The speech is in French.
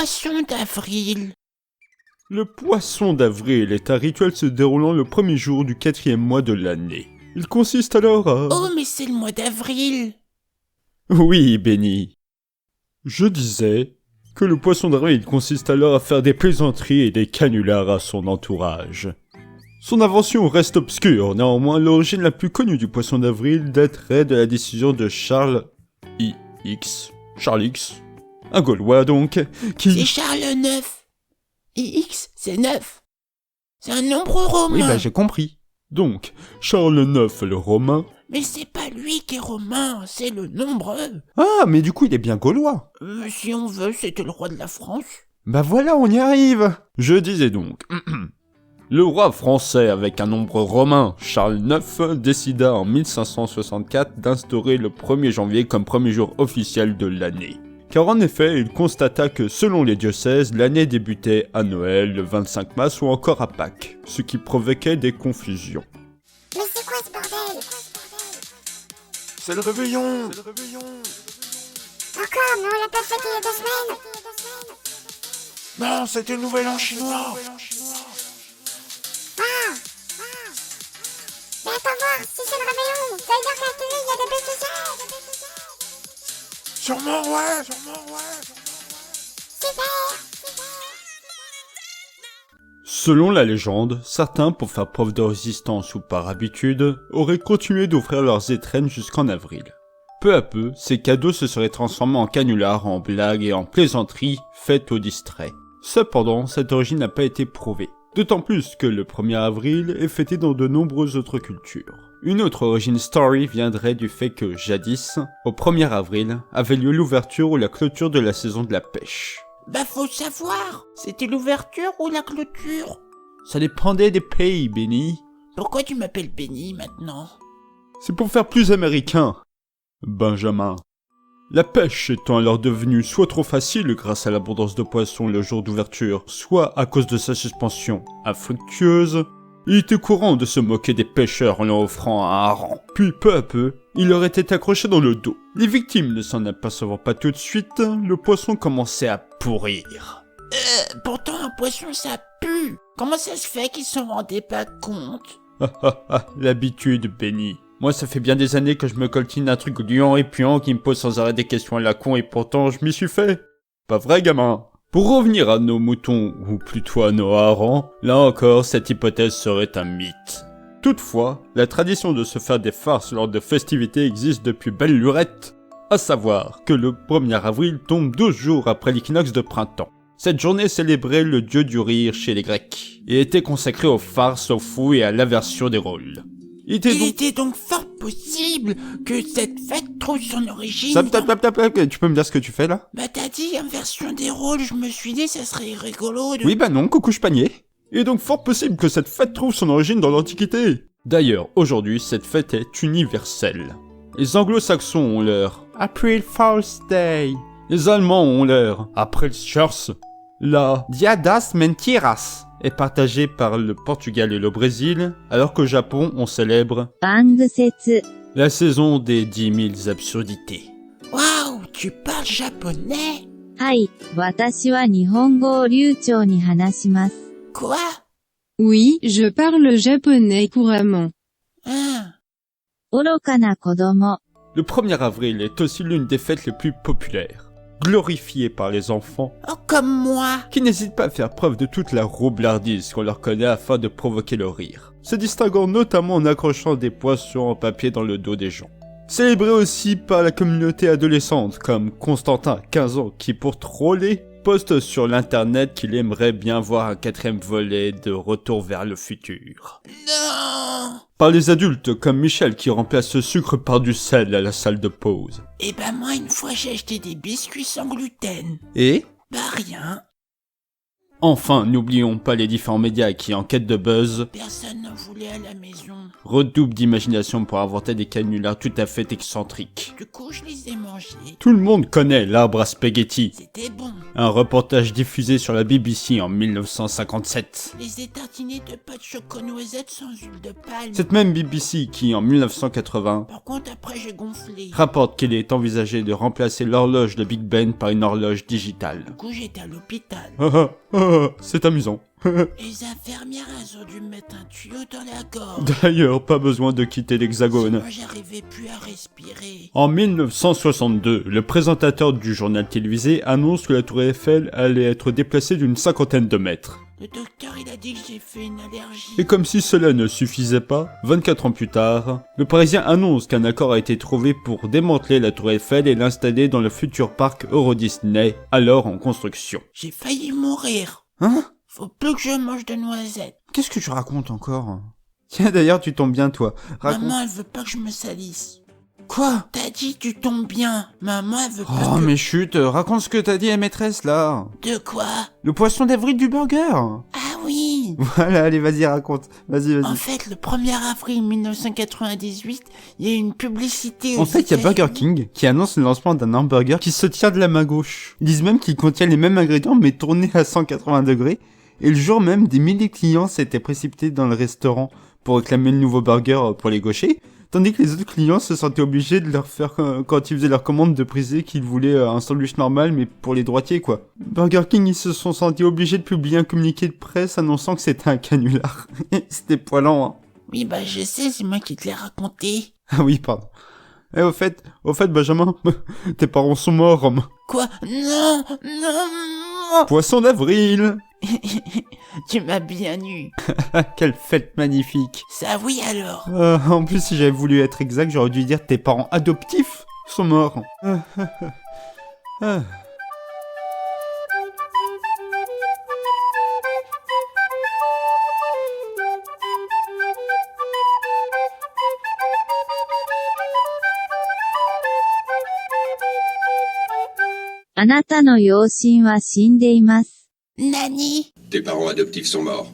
poisson d'avril. Le poisson d'avril est un rituel se déroulant le premier jour du 4e mois de l'année. Il consiste alors à... Oh, mais c'est le mois d'avril. Oui, Benny. Je disais que le poisson d'avril consiste alors à faire des plaisanteries et des canulars à son entourage. Son invention reste obscure, néanmoins l'origine la plus connue du poisson d'avril daterait de la décision de Charles X, un Gaulois donc, qui... C'est Charles IX. X, c'est 9. C'est un nombre romain. Oui, j'ai compris. Donc, Charles IX le romain... Mais c'est pas lui qui est romain, c'est le nombre. Ah, mais du coup il est bien gaulois. Si on veut, c'était le roi de la France. Bah voilà, on y arrive. Je disais donc... Le roi français, avec un nombre romain, Charles IX, décida en 1564 d'instaurer le 1er janvier comme premier jour officiel de l'année. Car en effet, il constata que selon les diocèses, l'année débutait à Noël, le 25 mars ou encore à Pâques, ce qui provoquait des confusions. Mais c'est quoi ce bordel? C'est le réveillon. Encore, mais on l'a pas fait il y a 2 semaines. Non, c'était le nouvel an chinois. Mais attends voir, si c'est le réveillon, ça veut dire qu'à la télé, il y a des bêtises. Sûrement, ouais. Super. Selon la légende, certains, pour faire preuve de résistance ou par habitude, auraient continué d'offrir leurs étrennes jusqu'en avril. Peu à peu, ces cadeaux se seraient transformés en canulars, en blagues et en plaisanteries faites aux distraits. Cependant, cette origine n'a pas été prouvée. D'autant plus que le 1er avril est fêté dans de nombreuses autres cultures. Une autre origin story viendrait du fait que, jadis, au 1er avril, avait lieu l'ouverture ou la clôture de la saison de la pêche. Bah faut savoir, c'était l'ouverture ou la clôture? Ça dépendait des pays, Benny. Pourquoi tu m'appelles Benny maintenant? C'est pour faire plus américain. Benjamin. La pêche étant alors devenue soit trop facile grâce à l'abondance de poissons le jour d'ouverture, soit à cause de sa suspension infructueuse, il était courant de se moquer des pêcheurs en leur offrant un hareng. Puis peu à peu, il leur était accroché dans le dos. Les victimes ne s'en apercevant pas tout de suite, le poisson commençait à pourrir. Pourtant un poisson ça pue. Comment ça se fait qu'ils s'en rendaient pas compte? L'habitude, Benny. Moi, ça fait bien des années que je me coltine un truc gluant et puant qui me pose sans arrêt des questions à la con et pourtant je m'y suis fait. Pas vrai, gamin? Pour revenir à nos moutons, ou plutôt à nos harengs, là encore, cette hypothèse serait un mythe. Toutefois, la tradition de se faire des farces lors de festivités existe depuis belle lurette. À savoir que le 1er avril tombe 12 jours après l'équinoxe de printemps. Cette journée célébrait le dieu du rire chez les Grecs, et était consacrée aux farces, aux fous et à l'inversion des rôles. Il était donc fort possible que cette fête trouve son origine... Tu peux me dire ce que tu fais là? Bah t'as dit inversion des rôles, je me suis dit ça serait rigolo de... Oui bah non, coucou panier. Il est donc fort possible que cette fête trouve son origine dans l'Antiquité. D'ailleurs, aujourd'hui, cette fête est universelle. Les anglo-saxons ont leur April Fool's Day. Les Allemands ont leur Aprilscherz. La Dia das Mentiras est partagée par le Portugal et le Brésil, alors qu'au Japon, on célèbre Bangsetsu. la saison des 10 000 absurdités. Waouh, tu parles japonais? はい、私は日本語を流暢に話します。 Quoi? Oui, je parle japonais couramment. Hein? 愚かな子供。 Le 1er avril est aussi l'une des fêtes les plus populaires, glorifiée par les enfants, Oh, comme moi. qui n'hésitent pas à faire preuve de toute la roublardise qu'on leur connaît afin de provoquer le rire, se distinguant notamment en accrochant des poissons en papier dans le dos des gens. Célébré aussi par la communauté adolescente, comme Constantin, 15 ans, qui pour troller, poste sur l'internet qu'il aimerait bien voir un 4e volet de Retour vers le futur. Non. Par les adultes, comme Michel qui remplace le sucre par du sel à la salle de pause. Eh ben moi une fois j'ai acheté des biscuits sans gluten. Et Bah rien. Enfin, n'oublions pas les différents médias qui, en quête de buzz, Personne n'en voulait à la maison. redoublent d'imagination pour inventer des canulars tout à fait excentriques. Du coup, je les ai mangés. Tout le monde connaît l'arbre à spaghetti, C'était bon. un reportage diffusé sur la BBC en 1957. Les ai tartinés de pâte choco-noisette sans huile de palme. Cette même BBC qui, en 1980, Par contre, après, j'ai gonflé. rapporte qu'il est envisagé de remplacer l'horloge de Big Ben par une horloge digitale. Du coup, j'étais à l'hôpital. C'est amusant. Les infirmières, elles ont dû me mettre un tuyau dans la gorge. D'ailleurs, pas besoin de quitter l'Hexagone. Moi, j'arrivais plus à respirer. En 1962, le présentateur du journal télévisé annonce que la tour Eiffel allait être déplacée d'une 50aine de mètres. Le docteur, il a dit que j'ai fait une allergie. Et comme si cela ne suffisait pas, 24 ans plus tard, le Parisien annonce qu'un accord a été trouvé pour démanteler la tour Eiffel et l'installer dans le futur parc Euro Disney, alors en construction. J'ai failli mourir. Hein? Faut plus que je mange de noisettes. Qu'est-ce que tu racontes encore? Tiens, d'ailleurs, tu tombes bien, toi. Maman, elle veut pas que je me salisse. Quoi? T'as dit tu tombes bien. Maman, elle veut pas Oh, que... mais chut, raconte ce que t'as dit à maîtresse, là. De quoi? Le poisson d'avril du burger. Ah oui. Voilà, allez, vas-y, raconte. Vas-y. En fait, le 1er avril 1998, il y a eu une publicité aux En fait, il y a États-Unis. Burger King qui annonce le lancement d'un hamburger qui se tient de la main gauche. Ils disent même qu'il contient les mêmes ingrédients mais tournés à 180 degrés. Et le jour même, des milliers de clients s'étaient précipités dans le restaurant pour réclamer le nouveau burger pour les gauchers, tandis que les autres clients se sentaient obligés de leur faire, quand ils faisaient leur commande, de préciser qu'ils voulaient un sandwich normal mais pour les droitiers quoi. Burger King, ils se sont sentis obligés de publier un communiqué de presse annonçant que c'était un canular. C'était poilant, hein. Oui, bah je sais, c'est moi qui te l'ai raconté. Ah oui, pardon. Et au fait, Benjamin, tes parents sont morts, homme. Quoi? Non, non. Poisson d'avril. Tu m'as bien eu. Quelle fête magnifique. Ça oui alors. En plus, si j'avais voulu être exact, j'aurais dû dire tes parents adoptifs sont morts. Ah. あなたの両親は死んでいます。Nani? Tes parents adoptifs sont morts.